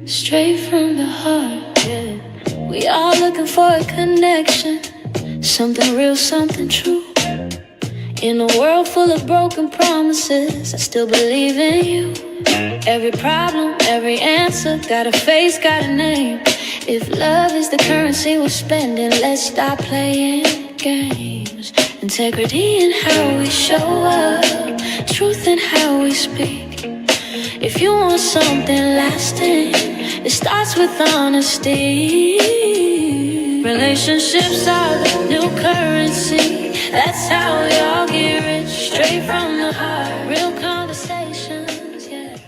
Straight from the heart, yeah. We all looking for a connection, something real, something true. In a world full of broken promises, I still believe in you. Every problem, every answer, got a face, got a name. If love is the currency we're spending, let's stop playing games. Integrity in how we show up, truth in how we speak. If you want something lasting, it starts with honesty. Relationships are the new currency. That's how we all get rich. Straight from the heart, real conversations, yeah.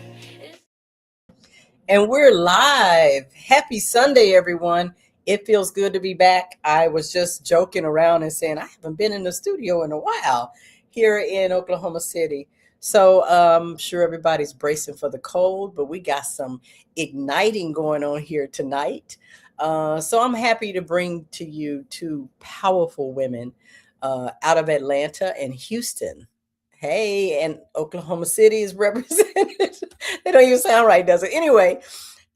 And we're live. Happy Sunday, everyone. It feels good to be back. I was just joking around and saying I haven't been in the studio in a while here in Oklahoma City. So I'm sure everybody's bracing for the cold, but we got some igniting going on here tonight. So I'm happy to bring to you two powerful women out of Atlanta and Houston. Hey, and Oklahoma City is represented. They don't even sound right, does it? Anyway,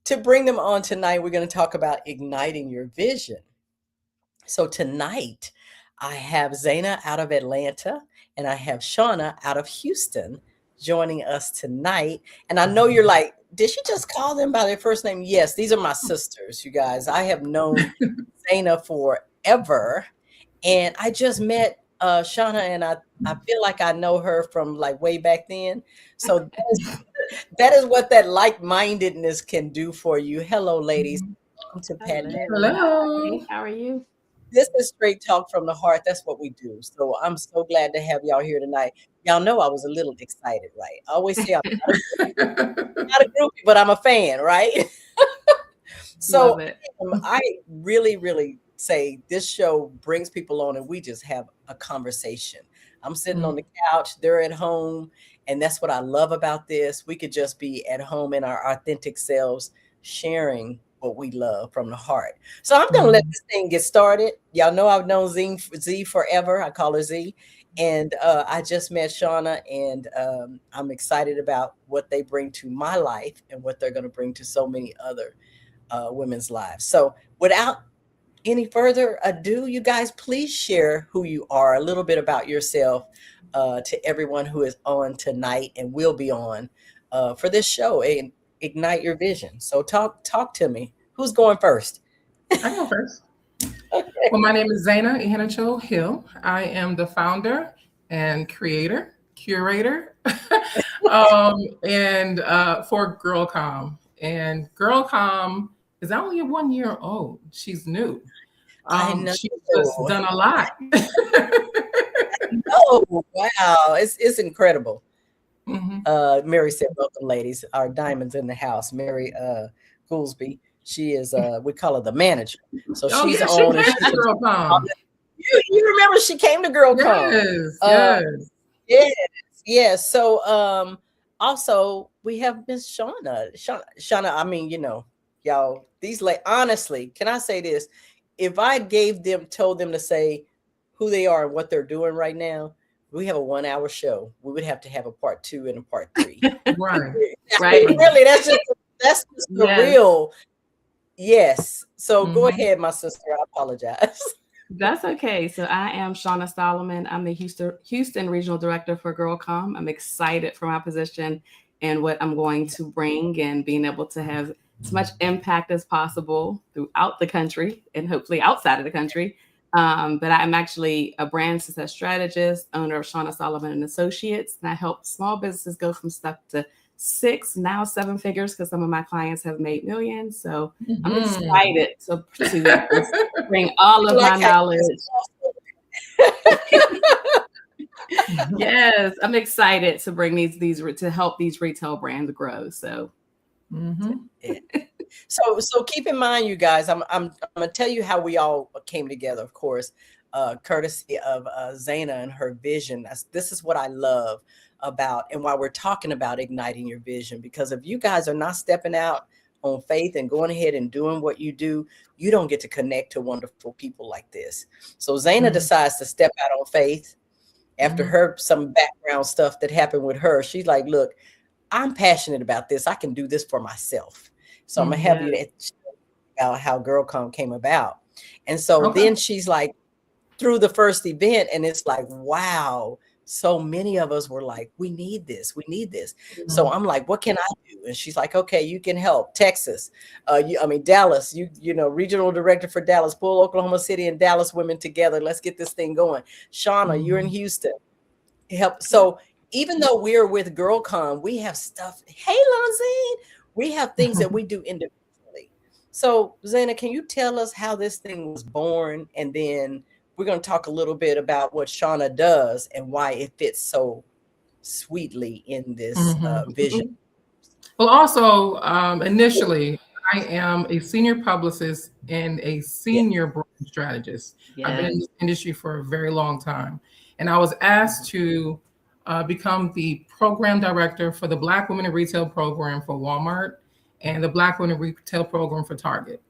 to bring them on tonight, we're going to talk about igniting your vision. So tonight, I have Zaina out of Atlanta and I have Shawna out of Houston joining us tonight. And I know you're like, did she just call them by their first name? Yes, these are my sisters, you guys. I have known Zaina forever. And I just met Shawna, and I feel like I know her from like way back then. So that is what that like-mindedness can do for you. Hello, ladies. Welcome to Pat. Hello. Hey, how are you? This is straight talk from the heart. That's what we do. So I'm so glad to have y'all here tonight. Y'all know I was a little excited, right? I always say I'm not a groupie, but I'm a fan, right? So I really say this show brings people on and we just have a conversation. I'm sitting on the couch, they're at home, and that's what I love about this. We could just be at home in our authentic selves, sharing what we love from the heart. So I'm going to let this thing get started. Y'all know I've known Z forever. I call her Z. And I just met Shawna, and I'm excited about what they bring to my life and what they're going to bring to so many other women's lives. So without any further ado, you guys, please share who you are, a little bit about yourself to everyone who is on tonight and will be on for this show and ignite your vision. So talk to me. Who's going first? I go first. Okay. Well, my name is Zaina Ihenacho-Hill. I am the founder and curator and for GirlCom. And GirlCom is only 1 year old. She's new. She's just done a lot. Oh, wow. It's incredible. Mary said, welcome, ladies. Our diamonds in the house. Mary Goolsby. She is, we call her the manager. So she's on. GirlCom. You remember she came to GirlCom. Yes. So also we have Miss Shawna. Shawna, I mean, you know, y'all, these honestly, can I say this? If I told them to say who they are and what they're doing right now, we have a 1 hour show. We would have to have a part 2 and a part 3. Right. Really, that's just the real. Yes. So go ahead, my sister. I apologize. That's okay. So I am Shawna Solomon. I'm the Houston Regional Director for GirlCom. I'm excited for my position and what I'm going to bring and being able to have as much impact as possible throughout the country and hopefully outside of the country. But I'm actually a brand success strategist, owner of Shawna Solomon and Associates, and I help small businesses go from stuff to 6, now 7 figures, because some of my clients have made millions. So I'm excited to bring all of my knowledge. Yes, I'm excited to bring these to help these retail brands grow. So. So keep in mind, you guys, I'm gonna tell you how we all came together, of course, courtesy of Zaina and her vision. This is what I love about and why we're talking about igniting your vision, because if you guys are not stepping out on faith and going ahead and doing what you do, you don't get to connect to wonderful people like this. So Zaina decides to step out on faith after some background stuff that happened with her. She's like, look, I'm passionate about this. I can do this for myself. So I'm gonna have you about how GirlCom came about. And so then she's like, through the first event, and it's like, wow, so many of us were like, we need this. Mm-hmm. So I'm like, what can I do? And she's like, okay, you can help Texas. Dallas, you know, regional director for Dallas, pull Oklahoma City and Dallas women together. Let's get this thing going. Shawna, you're in Houston. Help. So even though we're with GirlCom, we have stuff. Hey, Lonzine, we have things that we do individually. So Zaina, can you tell us how this thing was born? And then we're going to talk a little bit about what Shawna does and why it fits so sweetly in this vision. Well, also, initially, I am a senior publicist and a senior brand strategist. I've been in this industry for a very long time. And I was asked to become the program director for the Black Women in Retail program for Walmart and the Black Women in Retail program for Target.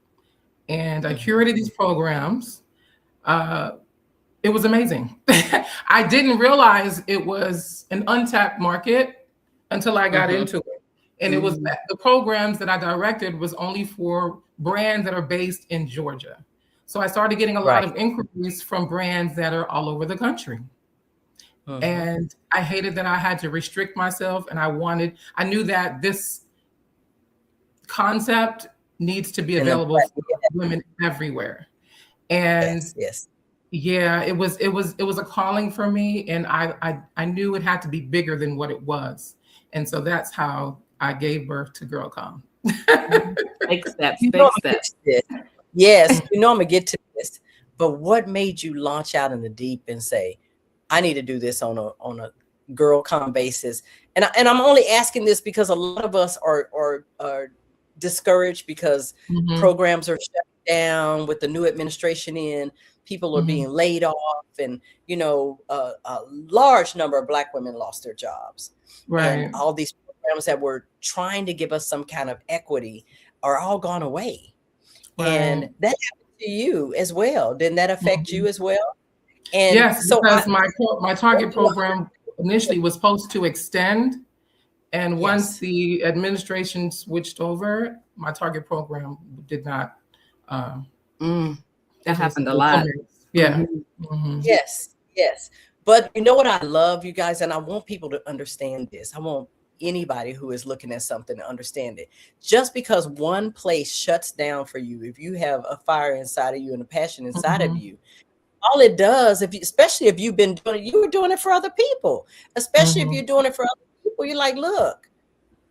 And I curated these programs. It was amazing. I didn't realize it was an untapped market until I got into it. And it was the programs that I directed was only for brands that are based in Georgia. So I started getting a lot of inquiries from brands that are all over the country. And I hated that I had to restrict myself, and I knew that this concept needs to be available for women everywhere. And yeah, it was a calling for me, and I knew it had to be bigger than what it was. And so that's how I gave birth to GirlCom. Big steps. Yes, you know I'm gonna get to this. But what made you launch out in the deep and say, I need to do this on a GirlCom basis? And I'm only asking this because a lot of us are discouraged because programs are shut down with the new administration in. People are being laid off, and you know, a large number of Black women lost their jobs. And all these programs that were trying to give us some kind of equity are all gone away. And that happened to you as well. Didn't that affect you as well? And yes, so because my target program initially was supposed to extend, and once the administration switched over, my target program did not. That happened a lot. Yeah. Yes. But you know what I love, you guys, and I want people to understand this. I want anybody who is looking at something to understand it. Just because one place shuts down for you, if you have a fire inside of you and a passion inside of you, all it does, especially if you've been doing it, you were doing it for other people, especially if you're doing it for other people, you're like, look,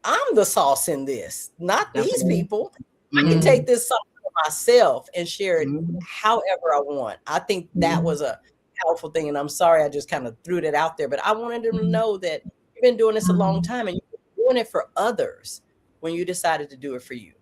I'm the sauce in this, not these people. I can take this sauce for myself and share it however I want. I think that was a powerful thing. And I'm sorry, I just kind of threw that out there, but I wanted them to know that you've been doing this a long time and you've been doing it for others when you decided to do it for you.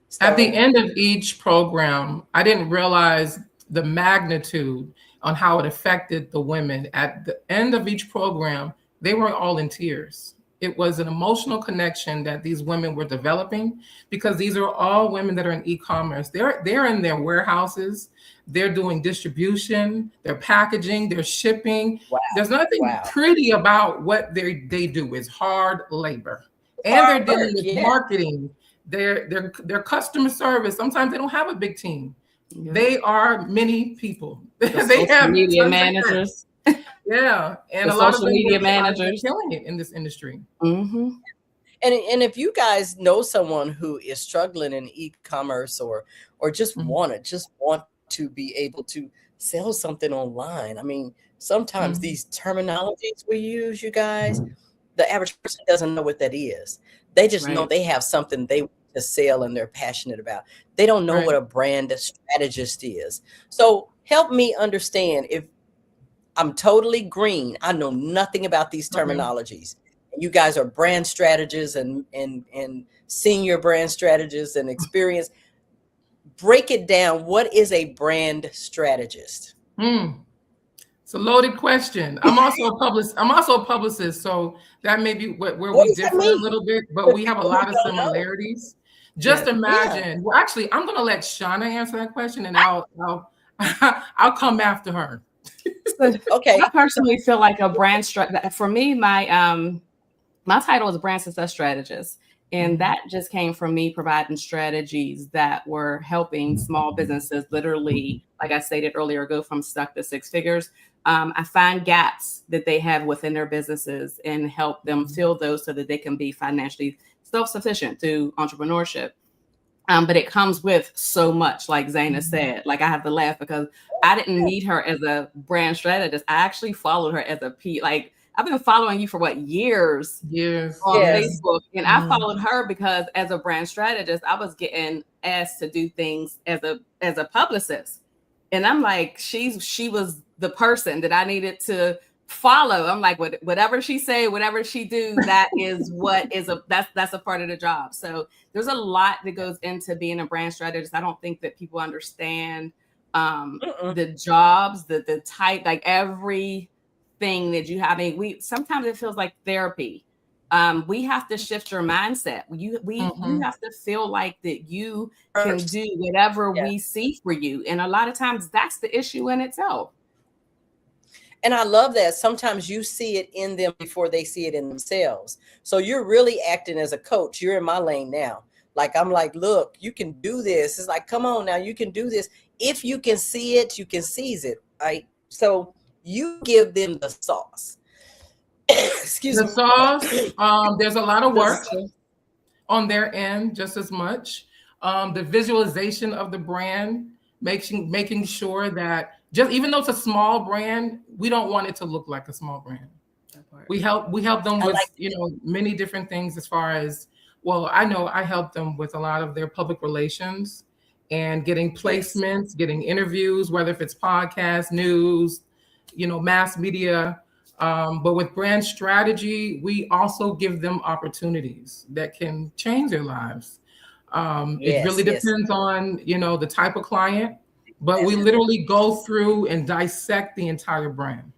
So, at the end of each program, I didn't realize the magnitude on how it affected the women. At the end of each program, they were all in tears. It was an emotional connection that these women were developing, because these are all women that are in e-commerce. They're in their warehouses, they're doing distribution, they're packaging, they're shipping. There's nothing pretty about what they do. It's hard labor. And they're dealing with marketing, their customer service. Sometimes they don't have a big team. They are many people. They have media managers. And a lot of media managers killing it in this industry. And if you guys know someone who is struggling in e-commerce or just want to be able to sell something online, I mean, sometimes these terminologies we use, you guys, the average person doesn't know what that is. They just know they have something they want to sell and they're passionate about. They don't know what a brand strategist is. So help me understand. If I'm totally green, I know nothing about these terminologies. You guys are brand strategists and senior brand strategists and experience. Break it down. What is a brand strategist? It's a loaded question. I'm also a publicist, so that may be where we differ a little bit, but we have a lot of similarities. Just imagine. Well, actually, I'm going to let Shawna answer that question, and I'll come after her. Okay. I personally feel like a brand strategy. For me, my my title is brand success strategist. And that just came from me providing strategies that were helping small businesses literally, like I stated earlier, go from stuck to six figures. I find gaps that they have within their businesses and help them fill those so that they can be financially self-sufficient through entrepreneurship. But it comes with so much, like Zaina said. Like, I have to laugh because I didn't need her as a brand strategist. I actually followed her as a like, I've been following you for years on Facebook, and I followed her because as a brand strategist, I was getting asked to do things as a publicist, and I'm like, she was the person that I needed to follow. I'm like, whatever she say, whatever she do, that is that's a part of the job. So there's a lot that goes into being a brand strategist. I don't think that people understand the jobs, the type, like everything that you have. I mean, sometimes it feels like therapy. We have to shift your mindset. You have to feel like that you can do whatever we see for you. And a lot of times that's the issue in itself. And I love that sometimes you see it in them before they see it in themselves. So you're really acting as a coach. You're in my lane now. Like, I'm like, look, you can do this. It's like, come on now, you can do this. If you can see it, you can seize it, right? So you give them the sauce. Excuse me. The sauce, there's a lot of work on their end, just as much. The visualization of the brand, making sure that just even though it's a small brand, we don't want it to look like a small brand. We help them with many different things as far as, well, I know I help them with a lot of their public relations and getting placements, getting interviews, whether if it's podcast, news, mass media. But with brand strategy, we also give them opportunities that can change their lives. It really depends on, the type of client, but we literally go through and dissect the entire brand.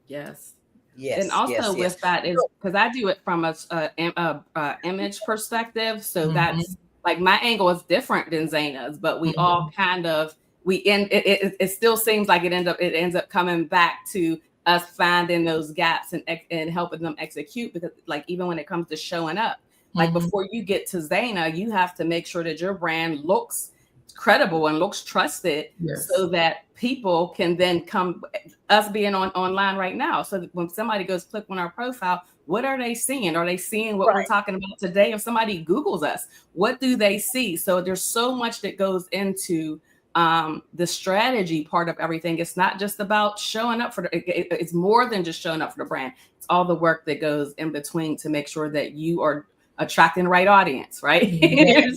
Yes. And also with that is because I do it from a image perspective. So that's like my angle is different than Zaina's, but we all kind of, it still seems like it ends up coming back to us finding those gaps and helping them execute, because like, even when it comes to showing up, like before you get to Zaina, you have to make sure that your brand looks credible and looks trusted, so that people can then come, us being online right now. So that when somebody goes click on our profile, what are they seeing? Are they seeing what we're talking about today? If somebody Googles us, what do they see? So there's so much that goes into the strategy part of everything. It's not just about showing up it's more than just showing up for the brand. It's all the work that goes in between to make sure that you are attracting the right audience, right?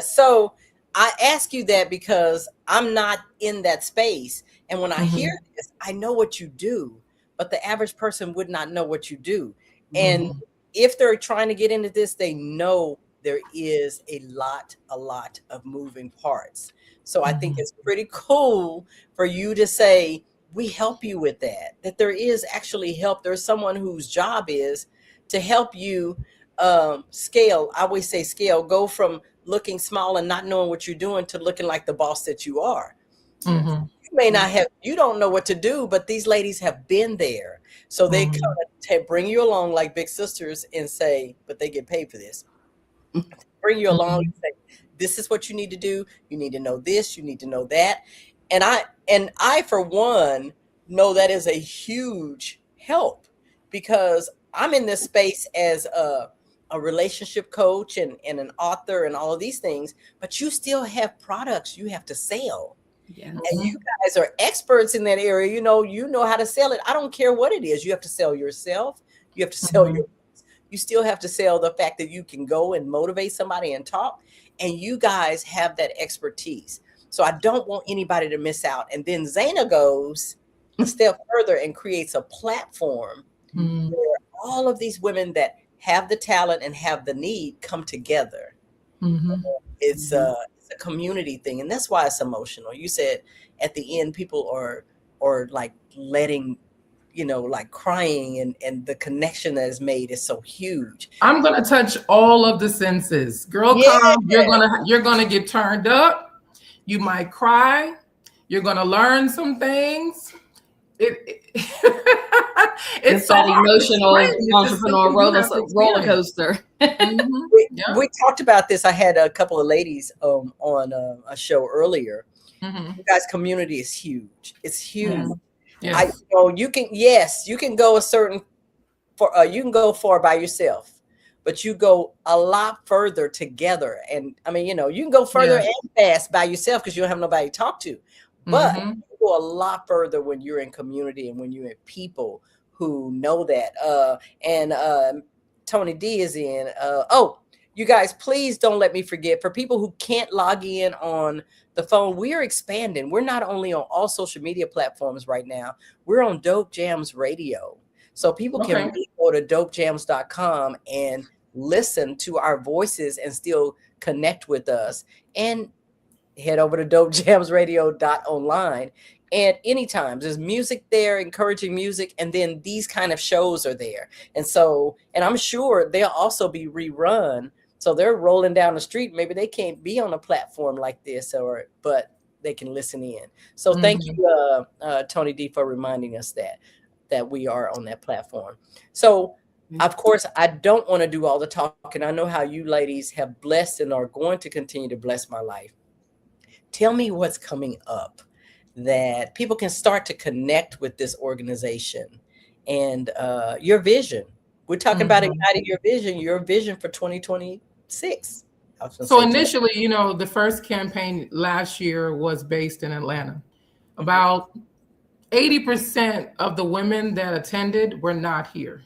So I ask you that because I'm not in that space. And when I hear this, I know what you do, but the average person would not know what you do. And if they're trying to get into this, they know there is a lot of moving parts. So I think it's pretty cool for you to say, we help you with that there is actually help. There's someone whose job is to help you scale. I always say scale, go from looking small and not knowing what you're doing to looking like the boss that you are. You may not have, you don't know what to do, but these ladies have been there. So they come to bring you along like big sisters and say, but they get paid for this. Bring you along and say, this is what you need to do. You need to know this, you need to know that. And I for one know that is a huge help, because I'm in this space as a relationship coach and an author and all of these things, but you still have products you have to sell. And you guys are experts in that area. You know how to sell it. I don't care what it is. You have to sell yourself. You have to sell you still have to sell the fact that you can go and motivate somebody and talk, and you guys have that expertise. So I don't want anybody to miss out. And then Zaina goes a step further and creates a platform where all of these women that have the talent and have the need come together. It's a community thing, and that's why it's emotional. You said at the end, people are like letting, like crying, and the connection that is made is so huge. I'm gonna touch all of the senses. Girl.com, you're gonna get turned up. You might cry. You're gonna learn some things. it's so that hard to emotional explain. It's just entrepreneur something you have to roller experience. coaster. We talked about this. I had a couple of ladies on a show earlier. You guys, community is huge. It's huge. Yes. You can go a certain you can go far by yourself, but you go a lot further together. And I mean, you can go further and fast by yourself because you don't have nobody to talk to. But you go a lot further when you're in community and when you're in people who know that. And Tony D is in. You guys, please don't let me forget. For people who can't log in on the phone, we are expanding. We're not only on all social media platforms right now. We're on Dope Jams Radio. So people can go to dopejams.com and listen to our voices and still connect with us. And head over to dopejamsradio.online. And anytime there's music there, encouraging music, and then these kind of shows are there. And I'm sure they'll also be rerun. So they're rolling down the street. Maybe they can't be on a platform like this, but they can listen in. So thank you, Tony D, for reminding us that we are on that platform. So, of course, I don't want to do all the talking. I know how you ladies have blessed and are going to continue to bless my life. Tell me what's coming up that people can start to connect with this organization and your vision. We're talking about igniting your vision for 2026. So initially, the first campaign last year was based in Atlanta. About 80% of the women that attended were not here.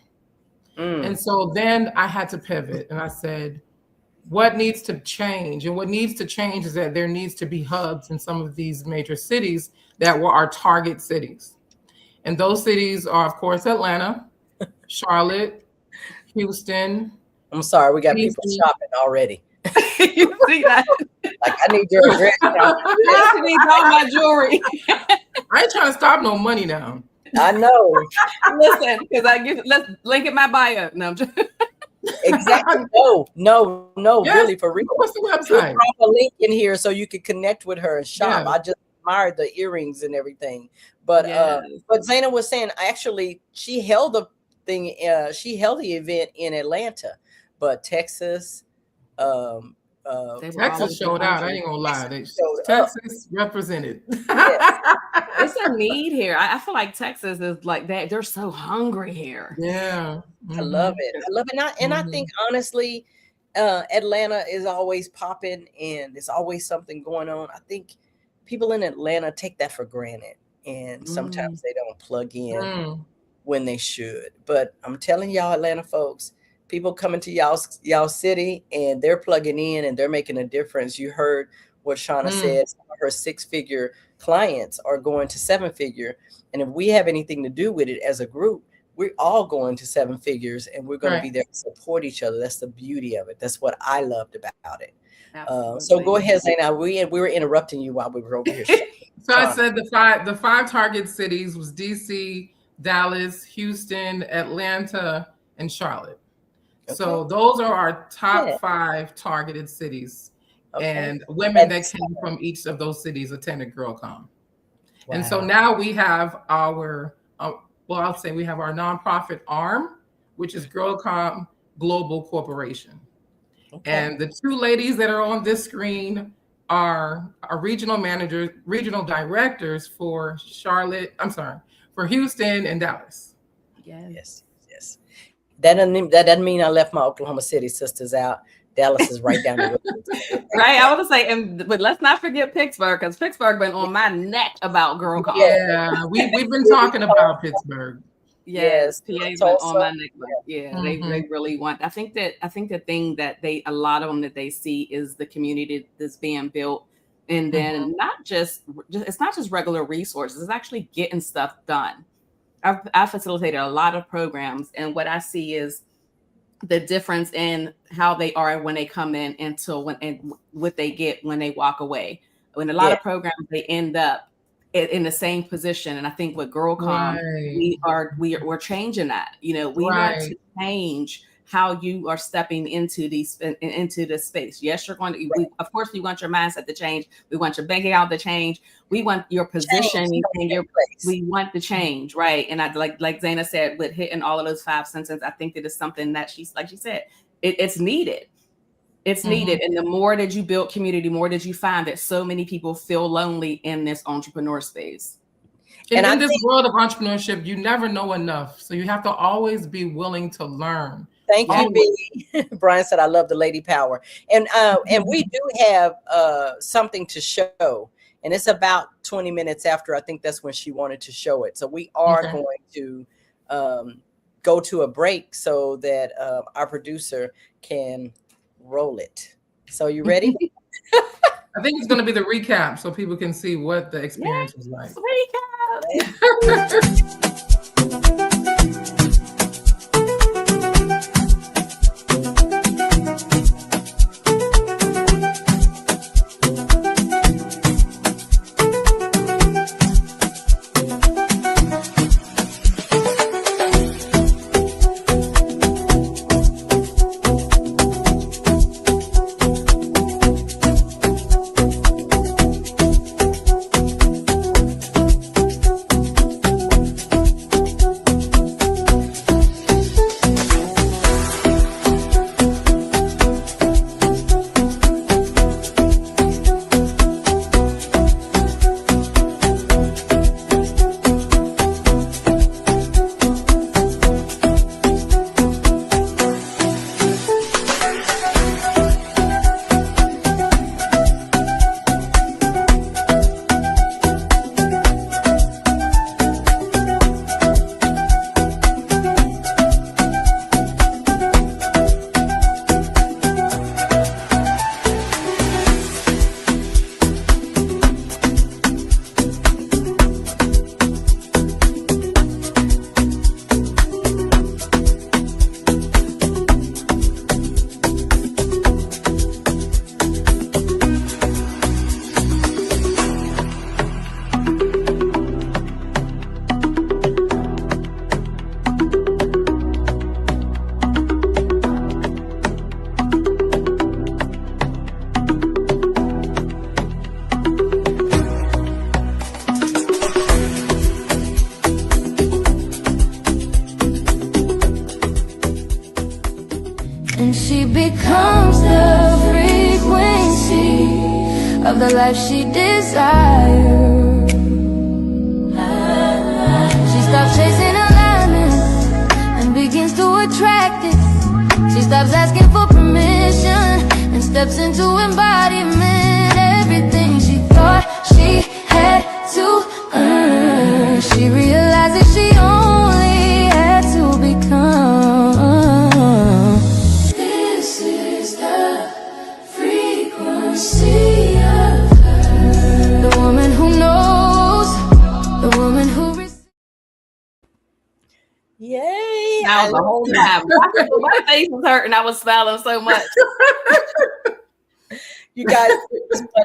And so then I had to pivot and I said, what needs to change? And what needs to change is that there needs to be hubs in some of these major cities that were our target cities. And those cities are, of course, Atlanta, Charlotte, Houston. I'm sorry, we got people shopping already. You see that? Like, I need your address. I need all my jewelry. I ain't trying to stop no money now. I know. Listen, because let's link in my bio. No, I'm just exactly. No, really, for real. What's the website? Drop a link in here so you can connect with her and shop. Yeah. I just admired the earrings and everything. But Zaina was saying, actually, she held the thing. She held the event in Atlanta, but Texas. Texas showed out. I ain't gonna lie. Texas represented. It's a need here. I feel like Texas is like that. They're so hungry here. Yeah. I love it. And I think, honestly, Atlanta is always popping and there's always something going on. I think people in Atlanta take that for granted. And sometimes they don't plug in when they should. But I'm telling y'all, Atlanta folks, people coming to y'all city and they're plugging in and they're making a difference. You heard what Shawna said. Some of her 6-figure clients are going to 7-figure. And if we have anything to do with it as a group, we're all going to 7 figures and we're going to be there to support each other. That's the beauty of it. That's what I loved about it. So go ahead, Zaina. We were interrupting you while we were over here. So I said the five target cities was DC, Dallas, Houston, Atlanta, and Charlotte. Okay. So those are our top 5 targeted cities. Okay. And women that came from each of those cities attended GirlCom. Wow. And so now we have our, I'll say we have our nonprofit arm, which is GirlCom Global Corporation. Okay. And the 2 ladies that are on this screen are our regional directors for for Houston and Dallas. Yes. That doesn't mean I left my Oklahoma City sisters out. Dallas is right down the road. Right. I want to say, but let's not forget Pittsburgh, because Pittsburgh been on my neck about GirlCom. Yeah, we've been talking about Pittsburgh. Yes, PA's been on my neck. Yeah, they really want. I think the thing that a lot of them that they see is the community that's being built, and then it's not just regular resources. It's actually getting stuff done. I've facilitated a lot of programs, and what I see is the difference in how they are when they come in and what they get when they walk away. When a lot of programs, they end up in the same position. And I think with GirlCom, we're changing that. We want to change how you are stepping into the space. Yes, you're going to, of course, we want your mindset to change. We want your bank account to change. We want your position and we want the change, right? And I like Zaina said, with hitting all of those 5 sentences, I think that it's something that she said, it's needed. It's needed. And the more that you build community, more that you find that so many people feel lonely in this entrepreneur space. And in this world of entrepreneurship, you never know enough. So you have to always be willing to learn. Thank you, B. Brian said, I love the lady power. And we do have something to show. And it's about 20 minutes after, I think that's when she wanted to show it. So we are going to go to a break so that our producer can roll it. So you ready? I think it's going to be the recap so people can see what the experience was like. Recap. And she becomes the frequency of the life she desires. She stops chasing alignment and begins to attract it. She stops asking for permission and steps into embodiment. Everything she thought she had to earn, she realizes she only had to become. This is the frequency of her. The woman who knows, the woman who Yay! That was the whole time. My face was hurting. I was smiling so much. You guys,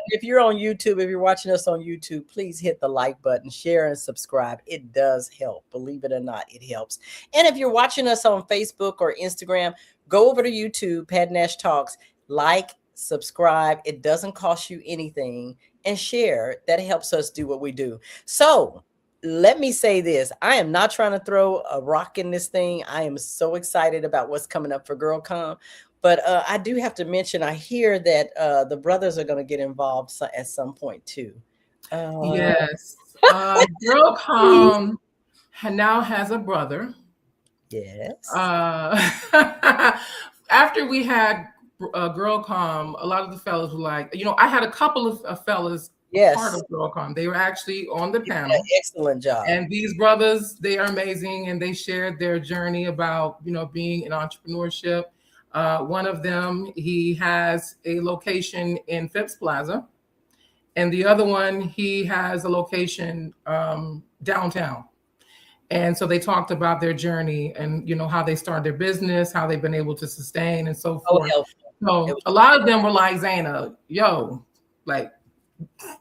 if you're on YouTube, if you're watching us on YouTube, please hit the like button, share, and subscribe. It does help. Believe it or not, it helps. And if you're watching us on Facebook or Instagram, go over to YouTube, Pat Nash Talks, like, subscribe. It doesn't cost you anything. And share. That helps us do what we do. So let me say this. I am not trying to throw a rock in this thing. I am so excited about what's coming up for GirlCom. But I do have to mention, I hear that the brothers are going to get involved at some point too. Yes. GirlCom now has a brother. Yes. After we had GirlCom, a lot of the fellas were like, I had a couple of fellas part of GirlCom. They were actually on the panel. Excellent job. And these brothers, they are amazing. And they shared their journey about, being in entrepreneurship. One of them, he has a location in Phipps Plaza. And the other one, he has a location downtown. And so they talked about their journey and, how they started their business, how they've been able to sustain and so forth. So a lot of them were like, Zaina, like,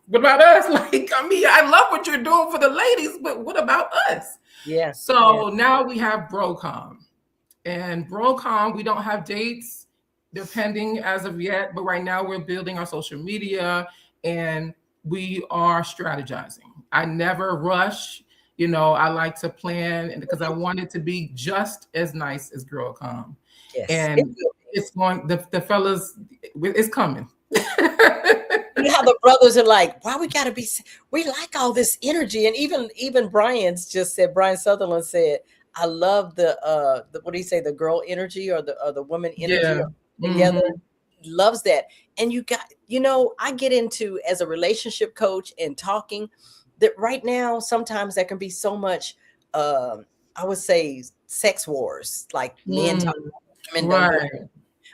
what about us? Like, I love what you're doing for the ladies, but what about us? Yeah. So now we have BroCom. And BroCom, we don't have dates. They're pending as of yet, but right now we're building our social media and we are strategizing. I never rush. I like to plan, and because I want it to be just as nice as GirlCom. Yes, And it's going, the fellas, it's coming. You know how the brothers are like, why we gotta be, we like all this energy. And even Brian Sutherland said, I love the what do you say, the girl energy or the woman energy together. He loves that. And I get into, as a relationship coach and talking, that right now sometimes there can be so much I would say sex wars, like men talking about women don't do it.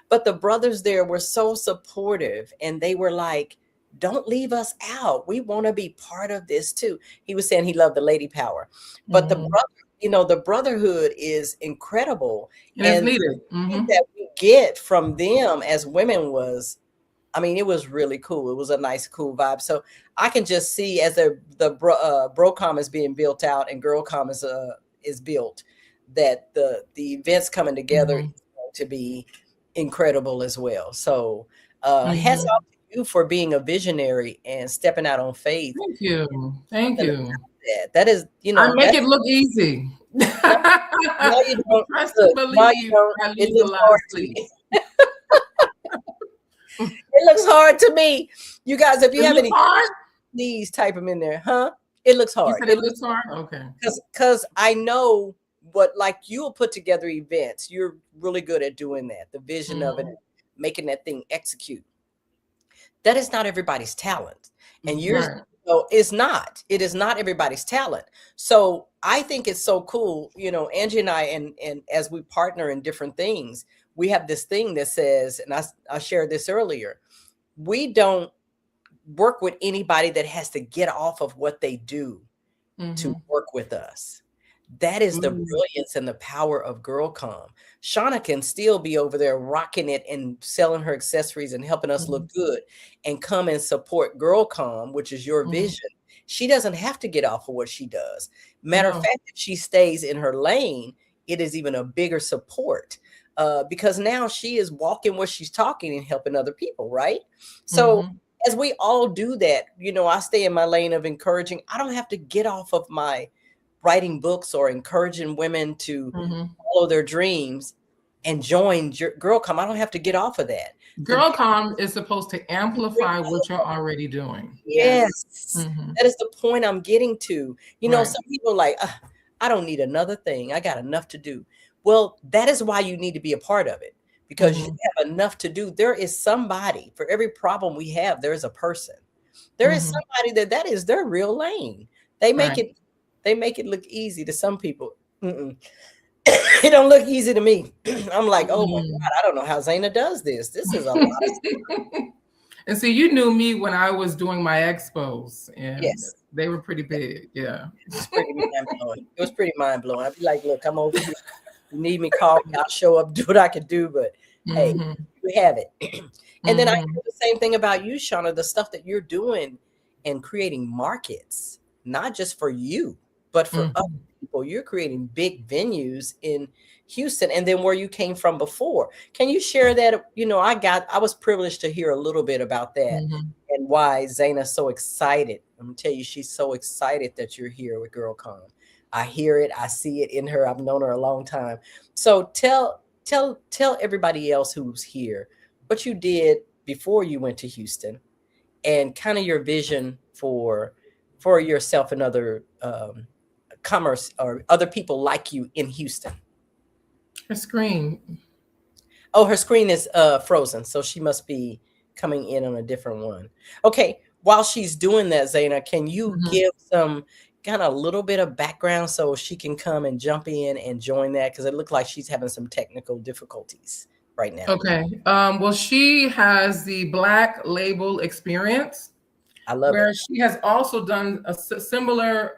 But the brothers there were so supportive, and they were like, don't leave us out. We want to be part of this too. He was saying he loved the lady power, but the brother, the brotherhood is incredible. And it's needed. That we get from them as women was, it was really cool. It was a nice, cool vibe. So I can just see, as the BroCom is being built out and GirlCom is built, that the events coming together is going to be incredible as well. So hats off to you for being a visionary and stepping out on faith. Thank you. That is, I make it look easy. Now you don't. Trust and believe. I lose a lot of sleep. It looks hard to me. You guys, if you have any hard? Please type them in there, huh? It looks hard. You said it looks hard? Okay. Because I know like you'll put together events. You're really good at doing that. The vision of it, making that thing execute. That is not everybody's talent. And it's not. It is not everybody's talent. So I think it's so cool. Angee and I, and as we partner in different things, we have this thing that says, and I shared this earlier, we don't work with anybody that has to get off of what they do to work with us. That is the brilliance and the power of GirlCom. Shawna can still be over there rocking it and selling her accessories and helping us look good, and come and support GirlCom, which is your vision. She doesn't have to get off of what she does. Matter of fact, if she stays in her lane, it is even a bigger support. Because now she is walking where she's talking and helping other people, right? So as we all do that, I stay in my lane of encouraging. I don't have to get off of my writing books or encouraging women to follow their dreams and join GirlCom. I don't have to get off of that. GirlCom is supposed to amplify what you're already doing. Yes. That is the point I'm getting to. Some people are like, I don't need another thing. I got enough to do. Well, that is why you need to be a part of it, because you have enough to do. There is somebody for every problem we have. There is a person. There is somebody that is their real lane. They make it look easy to some people. It don't look easy to me. I'm like, oh my God, I don't know how Zaina does this. This is a lot of stuff. And see, you knew me when I was doing my expos, and they were pretty big. Yeah. It was pretty mind-blowing. It was pretty mind-blowing. I'd be like, look, I'm over here. You need me, call me. I'll show up, do what I can do. But hey, we have it. And then I hear the same thing about you, Shawna, the stuff that you're doing and creating markets, not just for you, but for other people. You're creating big venues in Houston, and then where you came from before. Can you share that? I was privileged to hear a little bit about that and why Zaina's so excited. I'm gonna tell you, she's so excited that you're here with GirlCom. I hear it, I see it in her. I've known her a long time. So tell everybody else who's here what you did before you went to Houston, and kind of your vision for yourself and other commerce or other people like you in Houston. Her screen. Oh, her screen is frozen, so she must be coming in on a different one. Okay, while she's doing that, Zaina, can you give some kind of a little bit of background so she can come and jump in and join that? Because it looked like she's having some technical difficulties right now. Okay. Well, she has the Black Label experience. I love where it. She has also done a similar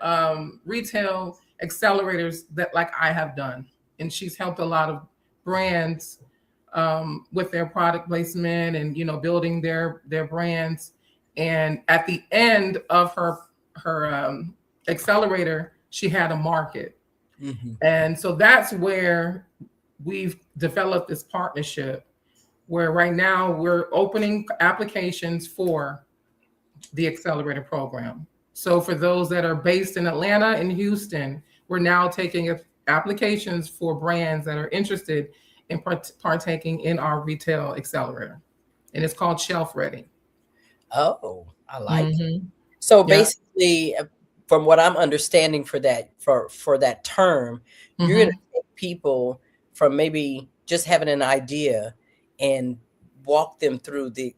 retail accelerators that like I have done. And she's helped a lot of brands with their product placement and, building their brands. And at the end of her accelerator, she had a market. And so that's where we've developed this partnership where right now we're opening applications for the accelerator program. So for those that are based in Atlanta and Houston, we're now taking applications for brands that are interested in partaking in our retail accelerator. And it's called Shelf Ready. Oh, I like it. Mm-hmm. So Yeah. basically, from what I'm understanding for that term, you're going to Mm-hmm. take people from maybe just having an idea and walk them through the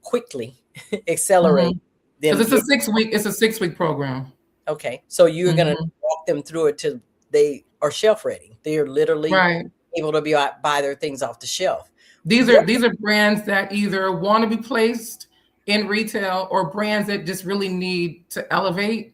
quickly accelerate Mm-hmm. them. Because it's a 6 week program. Okay, so you're going to Mm-hmm. walk them through it till they are shelf ready. They are literally Right. able to buy their things off the shelf. These What? are brands that either want to be placed in retail or brands that just really need to elevate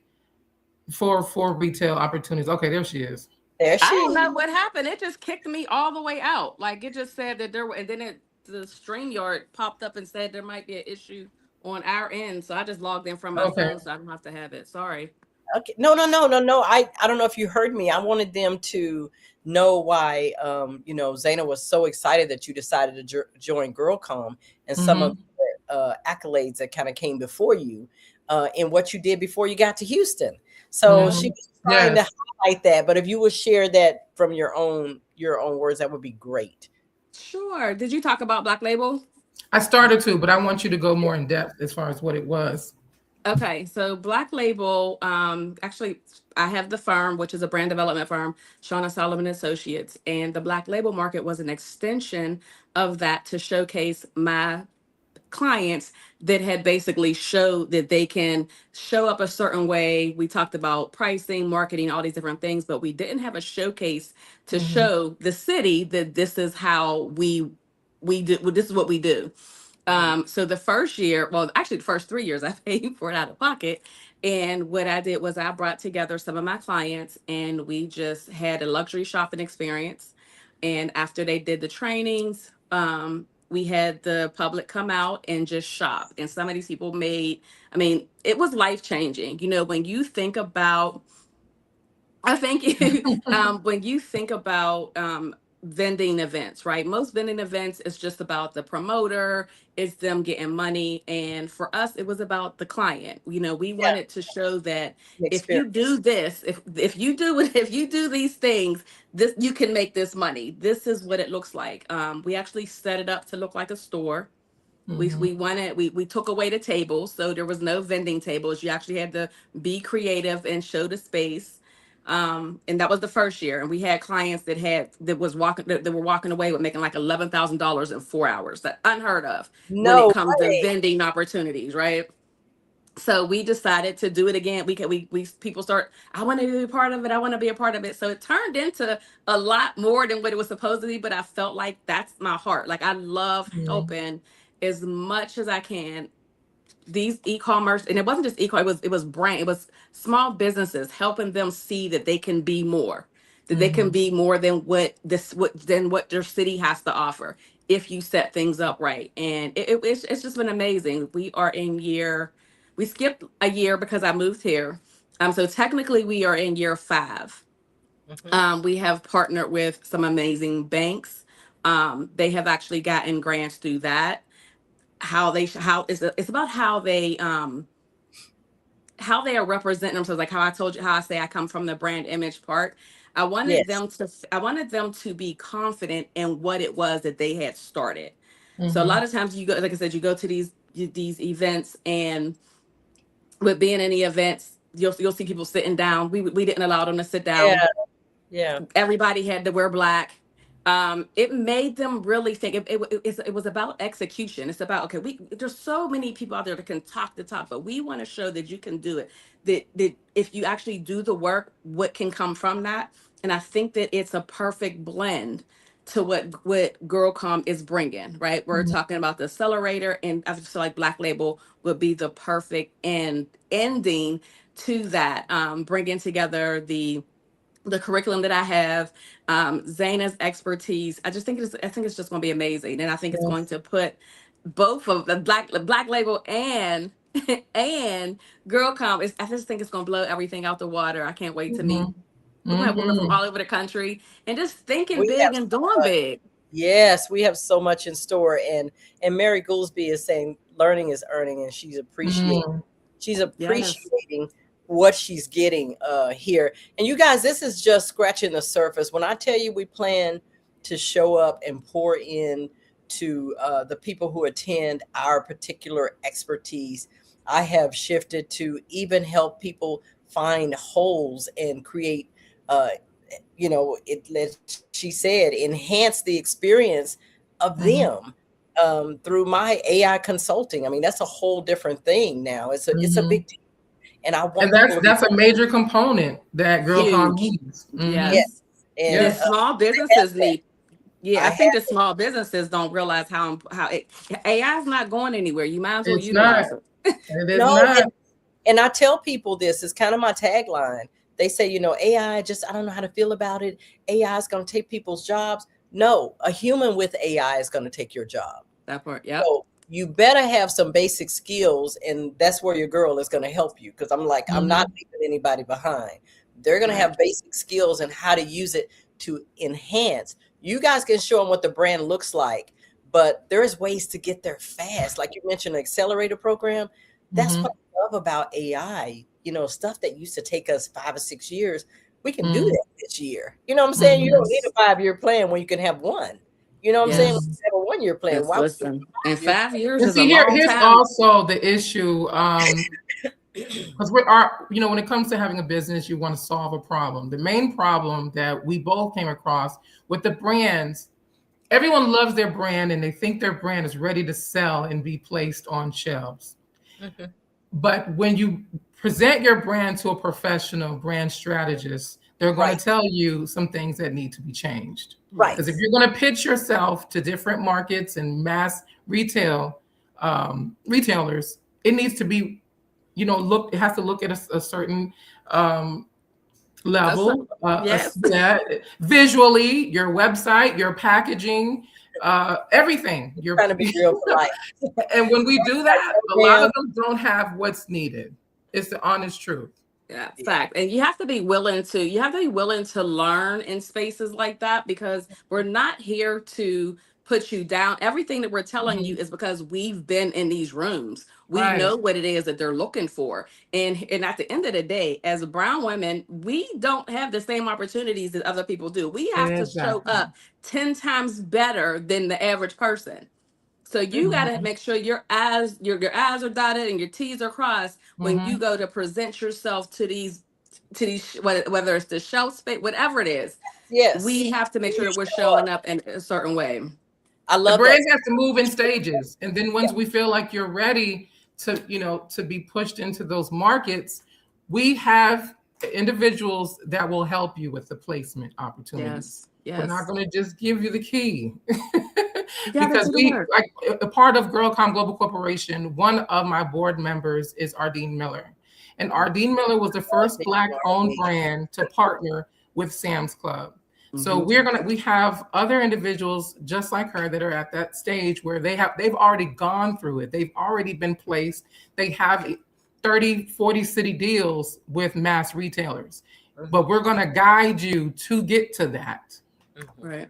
for retail opportunities. Okay, there she is. There I she don't know is. what happened. It just kicked me all the way out. Like it just said that there were, and then the StreamYard popped up and said there might be an issue on our end. So I just logged in from my Okay. phone, so I don't have to have it. Sorry. Okay. No, no, no, no, no. I don't know if you heard me. I wanted them to know why, Zaina was so excited that you decided to join GirlCom and some of Mm-hmm. the accolades that kind of came before you and what you did before you got to Houston. So Mm-hmm. she was trying to Yes. highlight that. But if you would share that from your own words, that would be great. Sure. Did you talk about Black Label? I started to, but I want you to go more in depth as far as what it was. Okay, so Black Label, actually, I have the firm, which is a brand development firm, Shawna Solomon Associates, and the Black Label market was an extension of that to showcase my clients that had basically showed that they can show up a certain way. We talked about pricing, marketing, all these different things, but we didn't have a showcase to Mm-hmm. show the city that this is how we do. Well, this is what we do. Mhm. So the first year, well, actually the first 3 years, I paid for it out of pocket. And what I did was I brought together some of my clients and we just had a luxury shopping experience. And after they did the trainings, we had the public come out and just shop. And some of these people made, I mean, it was life changing. You know, when you think about I think when you think about vending events, right? Most vending events is just about the promoter, it's them getting money. And for us, it was about the client. You know, we Yeah, wanted to show that the if you do experience. this, if you do it, if you do these things, this you can make this money. This is what it looks like. We actually set it up to look like a store. Mm-hmm. We took away the tables, so there was no vending tables. You actually had to be creative and show the space. And that was the first year. And we had clients that were walking away with making like $11,000 in 4 hours. That unheard of when it No comes to way. vending opportunities, right? So we decided to do it again. We people start, I want to be a part of it. I want to be a part of it. So it turned into a lot more than what it was supposed to be, but I felt like that's my heart. Like I love Mm-hmm. helping as much as I can these e-commerce, and it wasn't just e-commerce, it was brand, it was small businesses, helping them see that they can be more, that they can Mm-hmm. be more than what their city has to offer if you set things up right. And it's just been amazing. We skipped a year because I moved here. So technically we are in year 5. Mhm. We have partnered with some amazing banks. They have actually gotten grants through that. It's about how they are representing themselves, like how I told you, how I say I come from the brand image part. Yes. I wanted them to be confident in what it was that they had started. So a Mm-hmm. lot of times you go, like I said, you go to these events, and with being in the events, you'll see people sitting down. We didn't allow them to sit down. Yeah. Yeah. Everybody had to wear black. It made them really think. It was about execution. It's about, okay, there's so many people out there that can talk the talk, but we want to show that you can do it. That if you actually do the work, what can come from that? And I think that it's a perfect blend to what GirlCom is bringing. Right, we're Mm-hmm. talking about the accelerator, and I feel like Black Label would be the perfect ending to that. Bringing together the curriculum that I have, Zaina's expertise. I think it's just going to be amazing, and I think it's going Yes. to put both of the Black Label and and GirlCom. I just think it's going to blow everything out the water. I can't wait to meet Mm-hmm. We have women from Mm-hmm. all over the country and just thinking We big have and so doing much. big. Yes, we have so much in store, and Mary Goolsby is saying learning is earning, and Mm-hmm. she's Yes. appreciating what she's getting here. And you guys, this is just scratching the surface. When I tell you we plan to show up and pour in to the people who attend our particular expertise, I have shifted to even help people find holes and create she said, enhance the experience of them through my AI consulting. I mean, that's a whole different thing now. It's a Mm-hmm. big deal. And I And want people to be that's a major component that GirlCom Huge. needs. Mm-hmm. yes. Yes. And The Yes. small I have businesses that. need. Yeah, I I think have the small businesses don't realize how AI is not going anywhere. You might as well It's not. utilize it. It is no, not. and I tell people this is kind of my tagline. They say, AI, just I don't know how to feel about it. AI is going to take people's jobs. No, a human with AI is going to take your job. That part. Yep. So you better have some basic skills, and that's where your girl is going to help you. Because I'm not leaving anybody behind. They're going to have basic skills and how to use it to enhance. You guys can show them what the brand looks like, but there's ways to get there fast. Like you mentioned, an accelerator program. That's what I love about AI. Stuff that used to take us 5 or 6 years, we can do that this year. You know what I'm saying? You don't need a 5-year plan when you can have one. You know what I'm saying? Yes. Let's have a 1-year plan. Yes. Why would you Listen, and have a 5 years And is a see, long here's time. also the issue. Because when it comes to having a business, you want to solve a problem. The main problem that we both came across with the brands, everyone loves their brand and they think their brand is ready to sell and be placed on shelves. year? But when you present your brand to a professional brand strategist, they're going Right. to tell you some things that need to be changed. Right. Because if you're going to pitch yourself to different markets and mass retailers, it needs to be, it has to look at a certain level. Yes. Visually, your website, your packaging, everything. Trying to be real polite. And when we do that, a lot of them don't have what's needed. It's the honest truth. Yeah, fact. And you have to be willing to learn in spaces like that, because we're not here to put you down. Everything that we're telling you is because we've been in these rooms. We Right. know what it is that they're looking for. And at the end of the day, as brown women, we don't have the same opportunities that other people do. We have to show Exactly. up 10 times better than the average person. So you got to make sure your I's are dotted and your T's are crossed when you go to present yourself to these whether it's the shelf space, whatever it is. Yes. We have to make sure that we're showing up in a certain way. I The love that. brands have to move in stages. And then once we feel like you're ready to be pushed into those markets, we have individuals that will help you with the placement opportunities. Yes. We're not going to just give you the key. gotta Because do the work. a part of GirlCom Global Corporation, one of my board members is Ardeen Miller. And Ardeen Miller was the first Black-owned brand to partner with Sam's Club. So we have other individuals just like her that are at that stage where they've already gone through it. They've already been placed. They have 30, 40 city deals with mass retailers. But we're going to guide you to get to that. Right.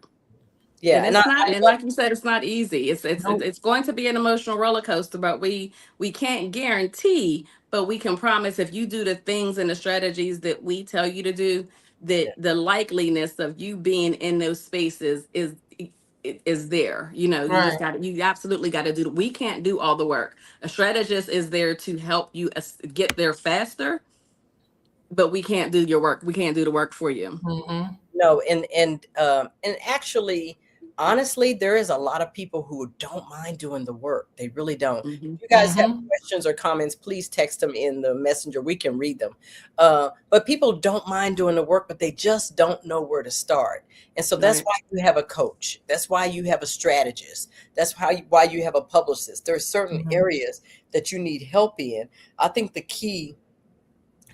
Yeah, and it's not, and like you said, it's not easy. It's going to be an emotional roller coaster, but we can't guarantee, but we can promise if you do the things and the strategies that we tell you to do, that the likeliness of you being in those spaces is there. You absolutely got to do. We can't do all the work. A strategist is there to help you get there faster, but we can't do your work. We can't do the work for you. No, and actually, honestly, there is a lot of people who don't mind doing the work. They really don't. If you guys have questions or comments, please text them in the messenger. We can read them. But people don't mind doing the work, but they just don't know where to start. And so that's why you have a coach. That's why you have a strategist. That's why you have a publicist. There are certain areas that you need help in. I think the key,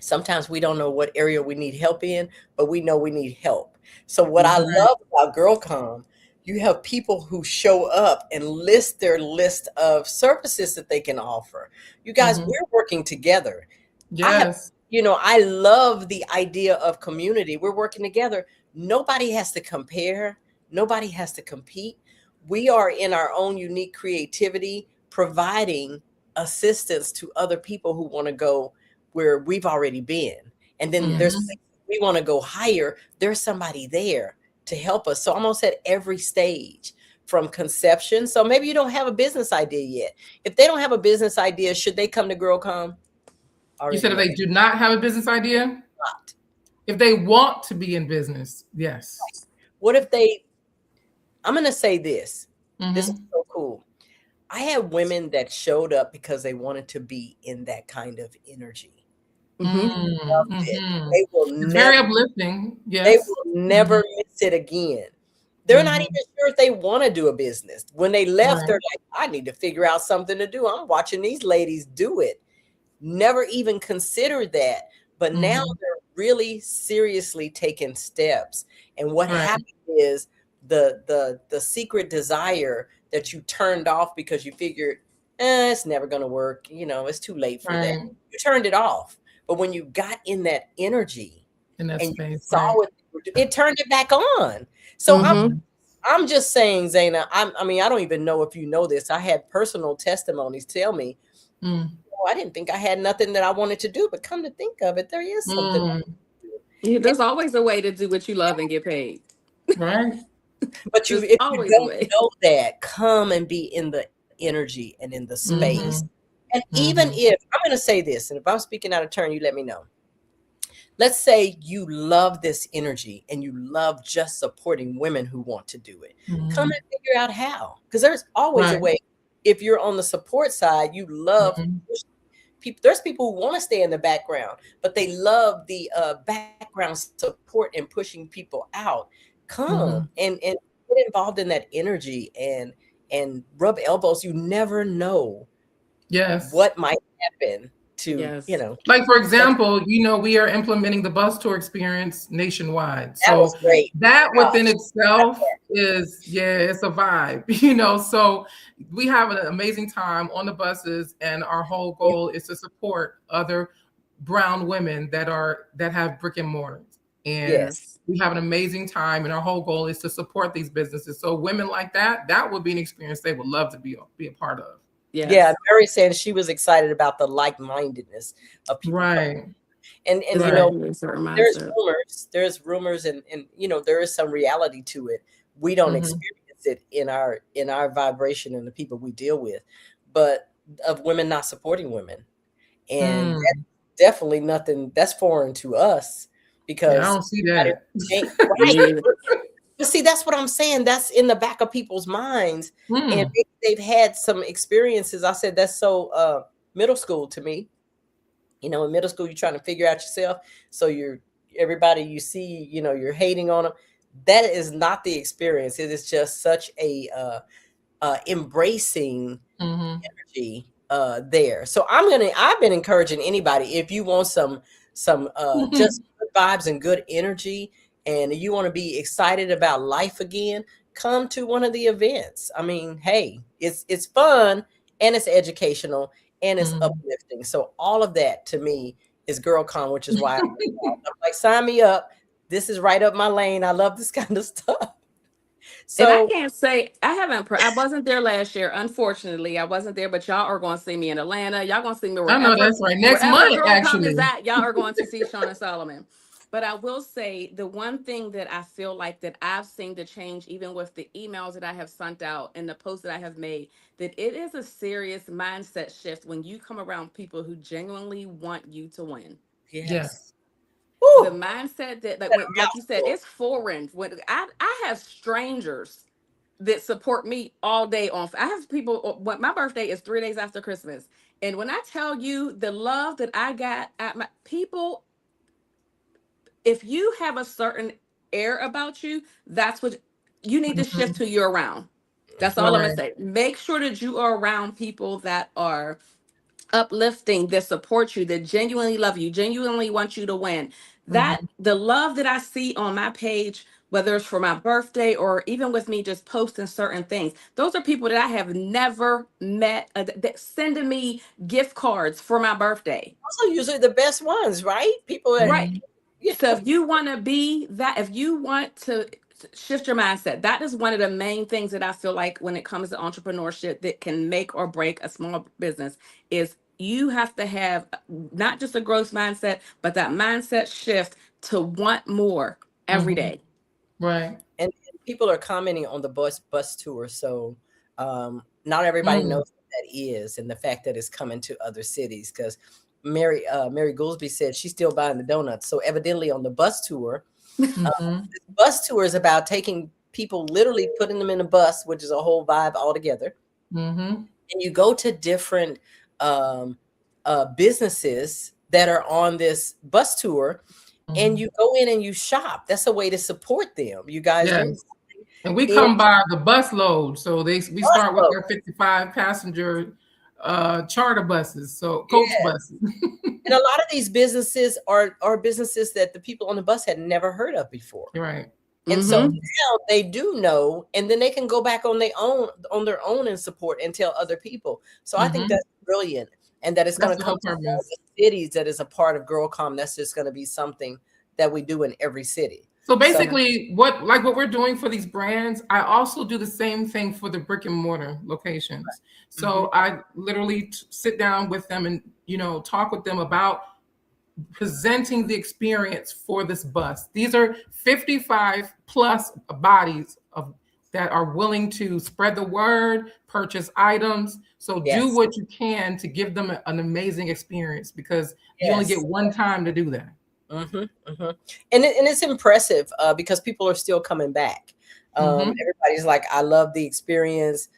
sometimes we don't know what area we need help in, but we know we need help. So what I love about GirlCom, you have people who show up and list their list of services that they can offer. You guys, we're working together. Yes. I love the idea of community. We're working together. Nobody has to compare. Nobody has to compete. We are in our own unique creativity, providing assistance to other people who want to go where we've already been. And then there's places we want to go higher. There's somebody there to help us. So almost at every stage from conception. So maybe you don't have a business idea yet. If they don't have a business idea, should they come to GirlCom? You said if they do not have a business idea? Not. If they want to be in business, yes. What if I'm going to say this. This is so cool. I had women that showed up because they wanted to be in that kind of energy. They will it's very uplifting. Yes. They will never miss it again. They're not even sure if they want to do a business. When they left, they're like, I need to figure out something to do. I'm watching these ladies do it. Never even considered that. But now they're really seriously taking steps. And what happened is the secret desire that you turned off because you figured, it's never going to work. It's too late for that. You turned it off. But when you got in that energy in that space, you saw it turned it back on. So I'm just saying, Zaina, I mean, I don't even know if you know this. I had personal testimonies tell me, I didn't think I had nothing that I wanted to do, but come to think of it, there is something. Yeah, there's always a way to do what you love and get paid. Right. But if you don't know that, come and be in the energy and in the space. And even if, I'm going to say this, and if I'm speaking out of turn, you let me know. Let's say you love this energy and you love just supporting women who want to do it. Come and figure out how, because there's always a way. If you're on the support side, you love people. There's people who want to stay in the background, but they love the background support and pushing people out. Come and get involved in that energy and rub elbows. You never know what might happen to, like, for example, we are implementing the bus tour experience nationwide. That was great. That within itself is, it's a vibe, so we have an amazing time on the buses, and our whole goal is to support other brown women that have brick and mortars. And we have an amazing time, and our whole goal is to support these businesses. So women like that would be an experience they would love to be a part of. Yes. Yeah, Mary said she was excited about the like-mindedness of people. Right. And there's rumors and there is some reality to it. We don't experience it in our vibration and the people we deal with, but of women not supporting women. And that's definitely nothing that's foreign to us, because I don't see that. But see, that's what I'm saying. That's in the back of people's minds. And they've had some experiences. I said, that's so middle school to me. In middle school, you're trying to figure out yourself. So everybody you see, you're hating on them. That is not the experience. It is just such a embracing energy there. So I've been encouraging anybody, if you want some just good vibes and good energy, and you want to be excited about life again, come to one of the events. I mean, hey, it's fun and it's educational and it's uplifting. So all of that to me is GirlCon, which is why I'm like, sign me up. This is right up my lane. I love this kind of stuff. So, and I can't say I wasn't there last year. Unfortunately, I wasn't there, but y'all are going to see me in Atlanta. Y'all going to see me wherever. I know that's right. Next month, actually. Y'all are going to see Shawna Solomon. But I will say the one thing that I feel like that I've seen the change, even with the emails that I have sent out and the posts that I have made, that it is a serious mindset shift when you come around people who genuinely want you to win. Yes. The mindset that, like you said, it's foreign. When I have strangers that support me all day on. I have people. My birthday is 3 days after Christmas, and when I tell you the love that I got at my people. If you have a certain air about you, that's what you need to shift to you're around. That's all I'm going to say. Make sure that you are around people that are uplifting, that support you, that genuinely love you, genuinely want you to win. That the love that I see on my page whether it's for my birthday or even with me just posting certain things. Those are people that I have never met that sending me gift cards for my birthday. Also, usually the best ones, right? People that, right. Yeah. So if you want to be that, if you want to shift your mindset, that is one of the main things that I feel like when it comes to entrepreneurship that can make or break a small business is you have to have not just a growth mindset, but that mindset shift to want more every day. Right. And people are commenting on the bus tour. So not everybody knows what that is, and the fact that it's coming to other cities. Because Mary Goolsby said she's still buying the donuts. So evidently on the bus tour, this bus tour is about taking people, literally putting them in a bus, which is a whole vibe altogether. And you go to different businesses that are on this bus tour, and you go in and you shop. That's a way to support them. You guys do. And we come by the bus load. So we start with their 55 passenger charter buses, so coach buses. And a lot of these businesses are businesses that the people on the bus had never heard of before. Right. And so now they do know, and then they can go back on their own and support and tell other people. So I think that's brilliant. And that it's going to come to all the cities that is a part of GirlCom. That's just going to be something that we do in every city. So basically, what we're doing for these brands, I also do the same thing for the brick and mortar locations. So I literally sit down with them and, talk with them about presenting the experience for this bus. These are 55 plus bodies that are willing to spread the word, purchase items. So do what you can to give them an amazing experience, because you only get one time to do that. And it's impressive because people are still coming back. Everybody's like, I love the experience.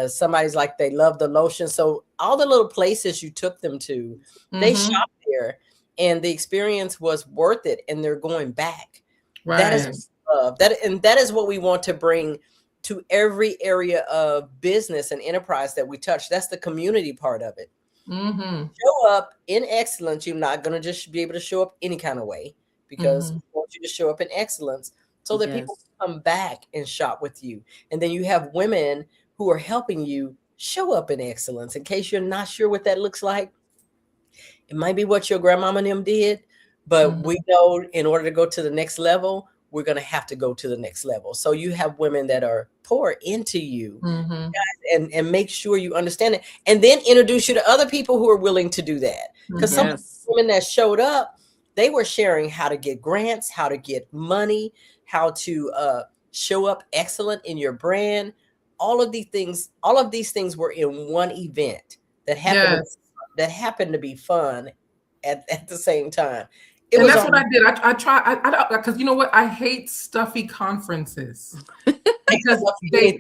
Somebody's like, they love the lotion. So all the little places you took them to, they shopped there, and the experience was worth it, and they're going back. Right. That is love. That is what we want to bring to every area of business and enterprise that we touch. That's the community part of it. Show up in excellence. You're not going to just be able to show up any kind of way, because we want you to show up in excellence so that people come back and shop with you. And then you have women who are helping you show up in excellence. In case you're not sure what that looks like, it might be what your grandmama and them did, but we know in order to go to the next level, we're going to have to go to the next level. So you have women that are pour into you, guys, and make sure you understand it, and then introduce you to other people who are willing to do that. Because some women that showed up, they were sharing how to get grants, how to get money, how to show up excellent in your brand. All of these things were in one event that happened to be fun at the same time. And that's what I did. I try, because you know what? I hate stuffy conferences because they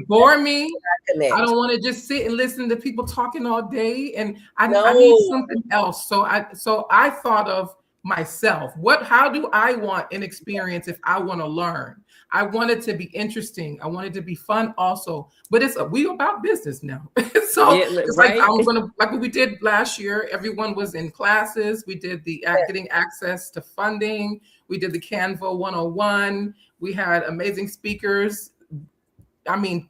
bore me. I don't want to just sit and listen to people talking all day, and I need something else. So I thought of myself. How do I want an experience if I want to learn? I want it to be interesting. I want it to be fun also, but we about business now. So it's like like what we did last year. Everyone was in classes. We did the getting access to funding. We did the Canva 101. We had amazing speakers. I mean,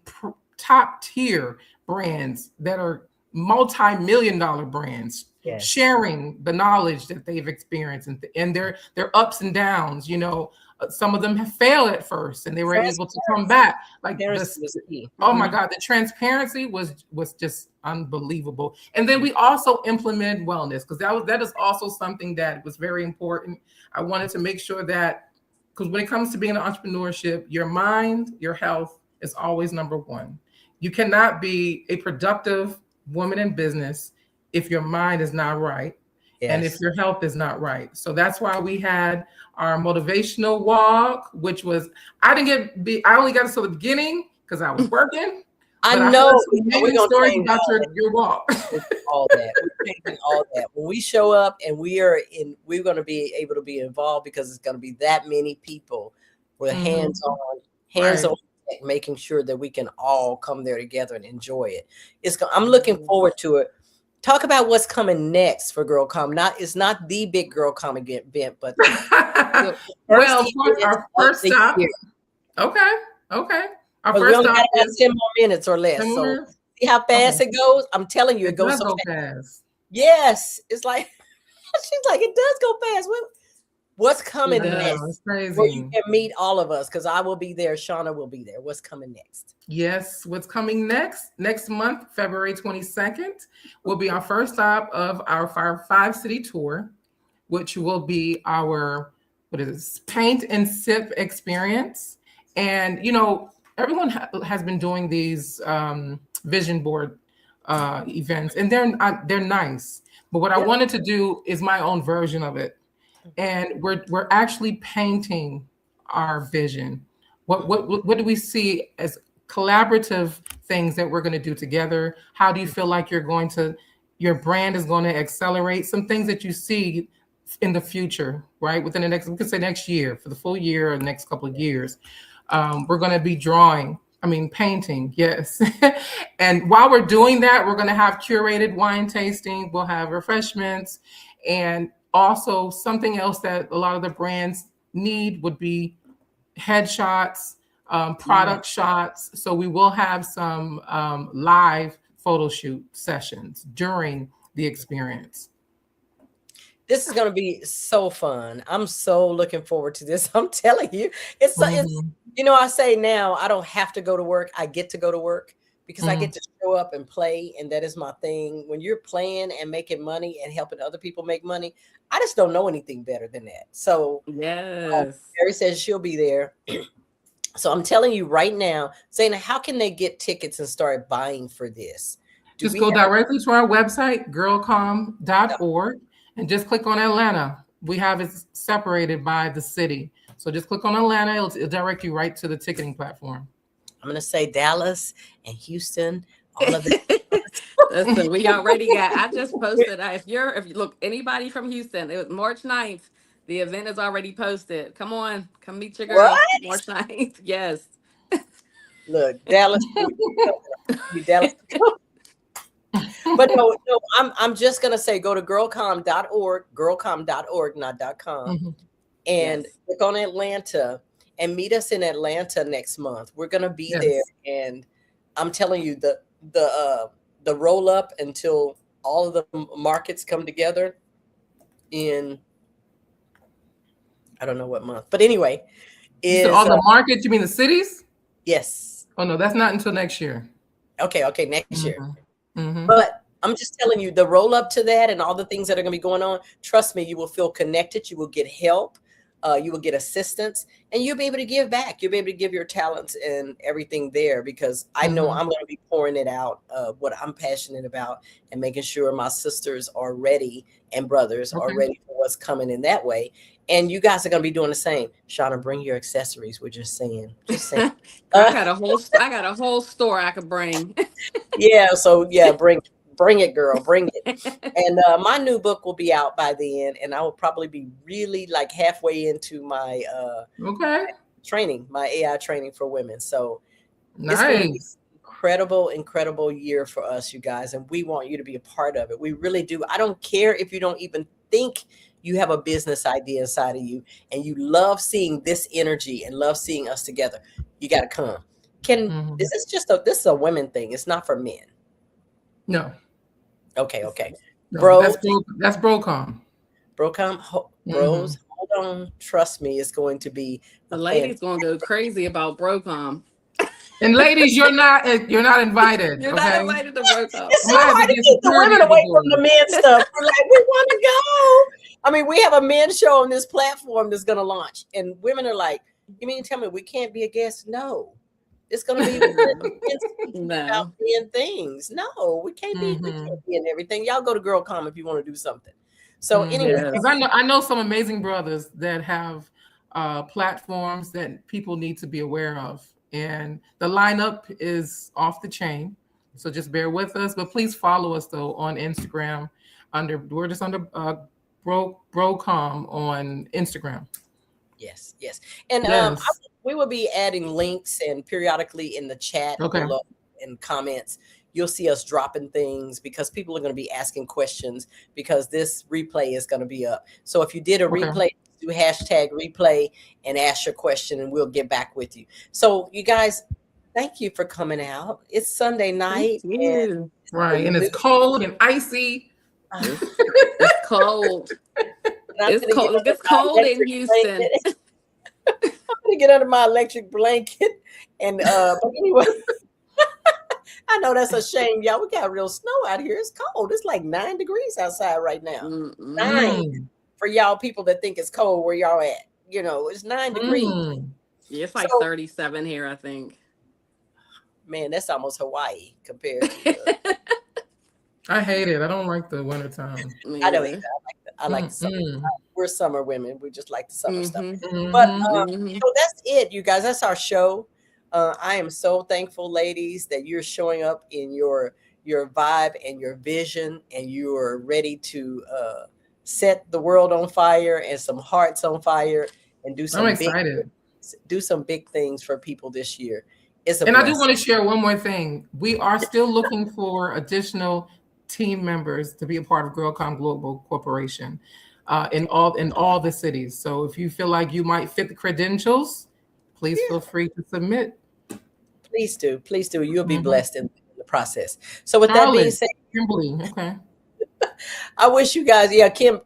top tier brands that are multi-million-dollar brands sharing the knowledge that they've experienced and their ups and downs. Some of them have failed at first, and they were able to come back. Like oh my God, the transparency was just unbelievable. And then we also implemented wellness, because that is also something that was very important. I wanted to make sure that, because when it comes to being an entrepreneurship, your mind, your health is always number one. You cannot be a productive woman in business if your mind is not right. And if your health is not right. So that's why we had our motivational walk, which was, I only got it to the beginning because I was working. I know. We're going to about your walk. all that. We're changing all that. When we show up and we're going to be able to be involved, because it's going to be that many people with hands-on, making sure that we can all come there together and enjoy it. I'm looking forward to it. Talk about what's coming next for GirlCom. It's not the big GirlCom event, but Well, our first stop. Okay. Our we first only stop got about is 10 more minutes or less. 10 more So minutes? see how fast it goes? I'm telling you, it goes so fast. Yes. It's like, she's like, it does go fast. What's coming next? It's crazy. Where you can meet all of us, because I will be there. Shawna will be there. What's coming next? Yes, what's coming next month, February 22nd, will be our first stop of our 5-city tour, which will be our, paint and sip experience. And, everyone has been doing these vision board events, and they're nice. But what I wanted to do is my own version of it. And we're actually painting our vision. What do we see as collaborative things that we're going to do together? How do you feel like your brand is going to accelerate some things that you see in the future, right? Within the next year, for the full year or the next couple of years. We're going to be painting, yes. And while we're doing that, we're going to have curated wine tasting. We'll have refreshments, and also something else that a lot of the brands need would be headshots, product shots. So we will have some live photo shoot sessions during the experience. This is going to be so fun. I'm so looking forward to this. I'm telling you, it's I say now I don't have to go to work. I get to go to work because I get to show up and play. And that is my thing. When you're playing and making money and helping other people make money, I just don't know anything better than that. So yes, Mary says she'll be there. So I'm telling you right now, Zaina, how can they get tickets and start buying for this? Just go directly to our website, girlcom.org, and just click on Atlanta. We have it separated by the city. So just click on Atlanta. It'll direct you right to the ticketing platform. I'm going to say Dallas and Houston, all of it. Listen, we already got, I just posted, if you look, anybody from Houston, it was March 9th. The event is already posted. Come on, come meet your girl. What? March 9th. Yes. Look, Dallas. Dallas. But no, I'm just going to say, go to girlcom.org, girlcom.org, not .com, and click on Atlanta and meet us in Atlanta next month. We're going to be there. And I'm telling you, the roll up until all of the markets come together in, I don't know what month, but anyway, all the markets, you mean the cities? Yes. Oh no, that's not until next year. Okay, next year. But I'm just telling you, the roll up to that and all the things that are going to be going on, trust me, you will feel connected. You will get help. You will get assistance, and you'll be able to give back. You'll be able to give your talents and everything there, because I know I'm going to be pouring it out, what I'm passionate about, and making sure my sisters are ready and brothers are ready for what's coming in that way. And you guys are going to be doing the same. Shawna, bring your accessories. We're just saying. I got a whole store I could bring. So bring it, girl, bring it. And my new book will be out by then, and I will probably be really like halfway into my training, my AI training for women. So it's going to be incredible year for us, you guys, and we want you to be a part of it. We really do. I don't care if you don't even think you have a business idea inside of you and you love seeing this energy and love seeing us together. You got to come. This is a women thing. It's not for men. No. Okay. No, Bro, that's BroCom. BroCom, bros, hold on. Trust me, it's going to be the ladies going to go crazy about BroCom. And ladies, you're not invited. You're not invited to BroCom. It's so hard to keep the women away from the men stuff. We're like, we want to go. I mean, we have a men's show on this platform that's going to launch, and women are like, "You mean to tell me we can't be a guest?" No. It's going to be about being things. No, we can't be in everything. Y'all go to GirlCom if you want to do something. So anyway. I know some amazing brothers that have platforms that people need to be aware of. And the lineup is off the chain. So just bear with us. But please follow us, though, on Instagram. We're just under BroCom on Instagram. Yes. And we will be adding links and periodically in the chat below and comments. You'll see us dropping things because people are going to be asking questions because this replay is going to be up. So if you did a replay, do hashtag replay and ask your question, and we'll get back with you. So you guys, thank you for coming out. It's Sunday night. And right. And it's cold and icy. it's cold. It's cold. It gets cold in Houston. I'm gonna get under my electric blanket. And but anyway, I know that's a shame, y'all. We got real snow out here. It's cold. It's like 9 degrees outside right now. 9 for y'all people that think it's cold where y'all at. You know, it's 9 degrees. Yeah, it's like 37 here, I think. Man, that's almost Hawaii compared to I hate it. I don't like the wintertime. I don't either. I like the summer. We're summer women. We just like the summer stuff. But so that's it, you guys. That's our show. I am so thankful, ladies, that you're showing up in your vibe and your vision, and you are ready to set the world on fire and some hearts on fire and do some big things for people this year. And I do want to share one more thing. We are still looking for additional team members to be a part of GirlCom Global Corporation in all the cities. So if you feel like you might fit the credentials, please feel free to submit. Please do. You'll be blessed in the process. So with that being said, Kimberly, okay. I wish you guys,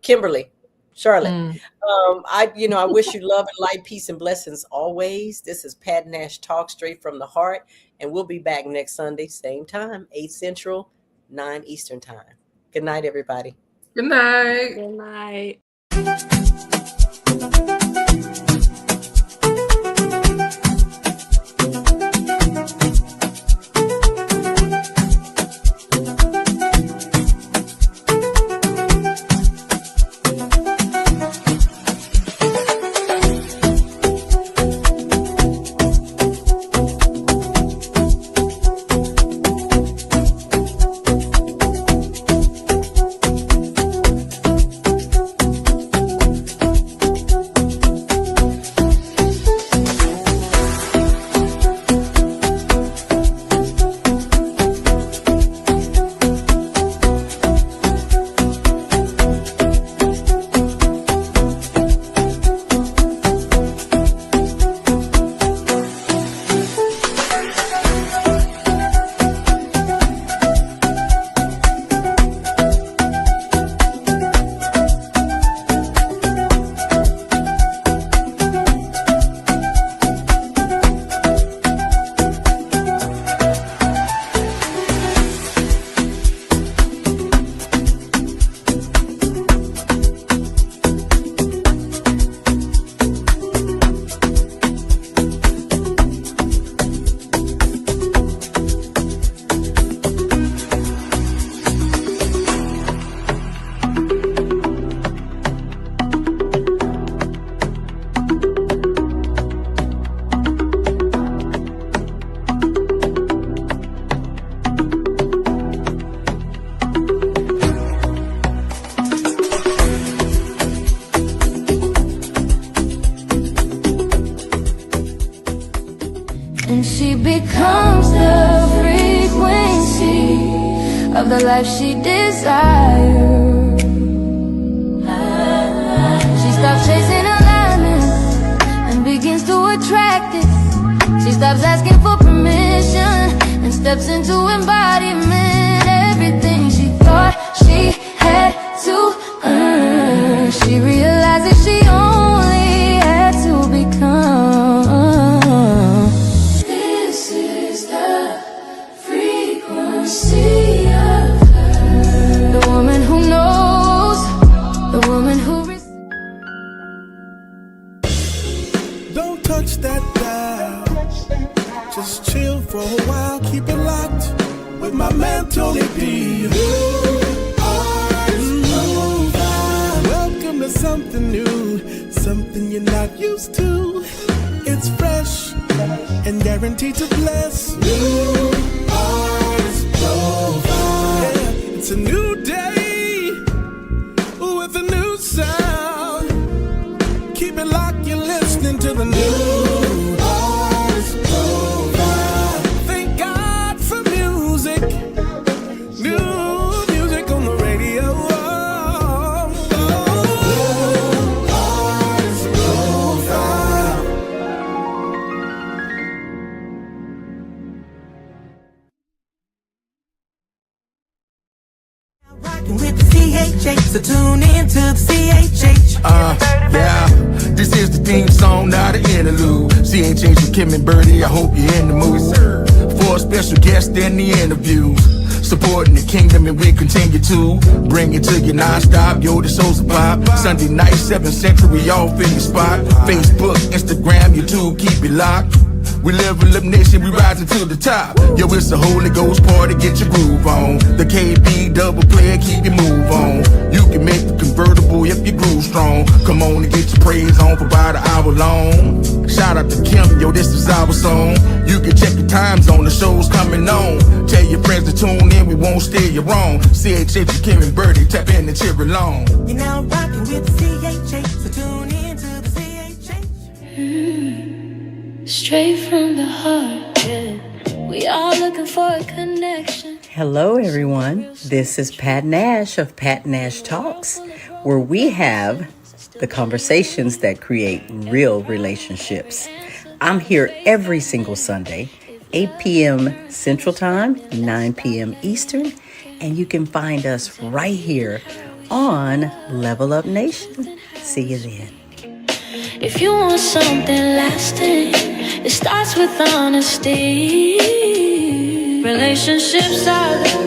Kimberly, Charlotte. I wish you love and light, peace, and blessings always. This is Pat Nash Talk straight from the heart, and we'll be back next Sunday, same time, 8 Central, 9 Eastern time. Good night, everybody. Good night. Good night. becomes the frequency of the life she desires. She stops chasing alignment and begins to attract it. She stops asking for permission and steps into embodiment. Everything she thought she had to earn, she realizes she only had to become. This is the frequency of her. The woman who knows, the woman who Don't touch that dial, just chill for a while, keep it locked with my man Tony P. Welcome to something new, something you're not used to. It's fresh and guaranteed to bless. New artist profile. Yeah, it's a new day with a new sound. Keep it locked, you're listening to the new artist profile. Thank God for music, new music on the radio. New artist rocking with the CHH, so tune in to the CHH. Yeah, this is the theme song, not an interlude. CHH with Kim and Birdie, I hope you're in the mood. For a special guest in the interviews, supporting the kingdom and we continue to bring it to you non-stop. Yo, the show's a pop. Sunday night, 7 Central, we off in the spot. Facebook, Instagram, YouTube, keep it locked. We level up nation, we rising to the top. Yo, it's a Holy Ghost party, get your groove on. The KB double player, keep your move on. You can make the convertible if you groove strong. Come on and get your praise on for about an hour long. Shout out to Kim, yo, this is our song. You can check the times on the show's coming on. Tell your friends to tune in, we won't steer you wrong. CHH with Kim and Birdie, tap in and cheer along. You're now rocking with the CHH, so tune in to the CHH. Straight from the heart, yeah. We all looking for a connection. Hello, everyone. This is Pat Nash of Pat Nash Talks, where we have the conversations that create real relationships. I'm here every single Sunday, 8 p.m. Central Time, 9 p.m. Eastern, and you can find us right here on Level Up Nation. See you then. If you want something lasting, it starts with honesty. Relationships are the